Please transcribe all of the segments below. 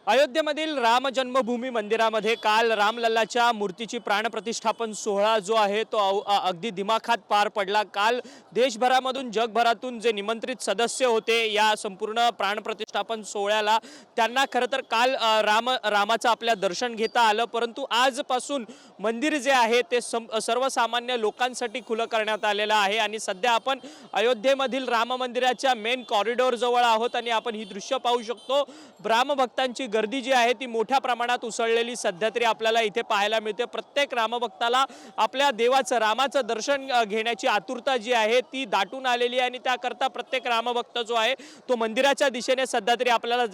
अयोध्येमधील राम जन्मभूमी मंदिरामध्ये काल रामलल्लाच्या मूर्तीची प्राणप्रतिष्ठापन सोहळा जो आहे तो अगदी दिमाखात पार पडला। काल देशभरामधून जगभरातून जे निमंत्रित सदस्य होते या संपूर्ण प्राणप्रतिष्ठापन सोहळ्याला, त्यांना खरं तर काल रामाचं आपल्या दर्शन घेता आलं। परंतु आजपासून मंदिर जे आहे ते सर्वसामान्य लोकांसाठी खुलं करण्यात आलेलं आहे आणि सध्या आपण अयोध्येमधील राम मंदिराच्या मेन कॉरिडॉर जवळ आहोत आणि आपण ही दृश्य पाहू शकतो। रामभक्तांची गर्दी जी आहे ती मोठ्या प्रमाणात उसळलेली सध्या तरी आपल्याला इथे पाहायला मिळते। प्रत्येक रामभक्ताला आपल्या देवाचं रामाचं दर्शन घेण्याची आतुरता जी आहे ती दाटून आलेली आहे आणि त्याकरता प्रत्येक रामभक्त जो आहे तो मंदिराच्या दिशेने सध्या तरी आपल्याला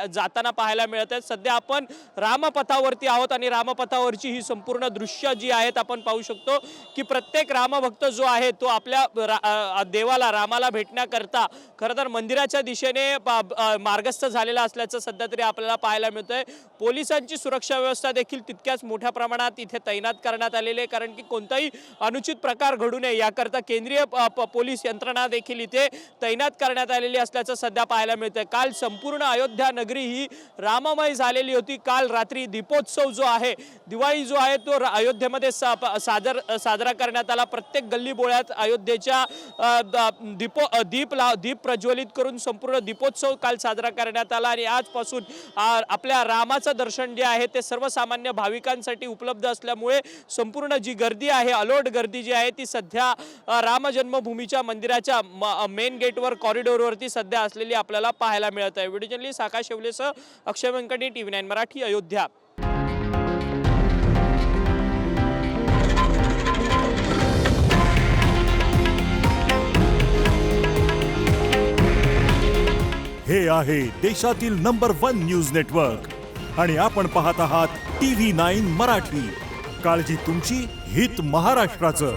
जाताना पाहायला मिळत आहे। सध्या आपण रामपथावरती आहोत आणि रामपथावरची ही संपूर्ण दृश्य जी आहेत आपण पाहू शकतो की प्रत्येक रामभक्त जो आहे तो आपल्या देवाला रामाला भेटण्याकरता खरं तर मंदिराच्या दिशेने मार्गस्थ झालेला असल्याचं सध्या तरी आपल्याला पाहायला मिळतंय। पोलिसांची सुरक्षा व्यवस्था देखील तितक्याच मोठ्या प्रमाणात इथे तैनात करण्यात आलेली आहे, कारण की कोणताही अनुचित प्रकार घडू नये याकरता केंद्रीय पोलीस यंत्रणा देखील इथे तैनात करण्यात आलेली असल्याचं सध्या पाहायला मिळतंय। काल संपूर्ण अयोध्या नगरी ही राममय झालेली होती। काल रात्री दीपोत्सव जो आहे, दिवाळी जो आहे तो अयोध्येमध्ये साजरा करण्यात आला। प्रत्येक गल्ली बोळ्यात अयोध्येच्या दीप प्रज्वलित करून संपूर्ण दीपोत्सव काल साजरा करण्यात आला आणि आजपासून आपल्या रामाचं दर्शन जे आहे ते सर्वसामान्य भाविकांसाठी उपलब्ध असल्यामुळे संपूर्ण जी गर्दी आहे, अलोट गर्दी जी आहे ती सध्या राम जन्मभूमीच्या मंदिराच्या मेन गेटवर कॉरिडॉरवरती सध्या असलेली आपल्याला पाहायला मिळत आहे। व्हिडिओ जर्नलिस्ट आकाश शेवलेसह अक्षय व्यंकटे, TV9 मराठी, अयोध्या। हे आहे देशातील नंबर 1 न्यूज नेटवर्क आणि आपण पाहत आहात TV9 मराठी। काळजी तुमची, हित महाराष्ट्राचं।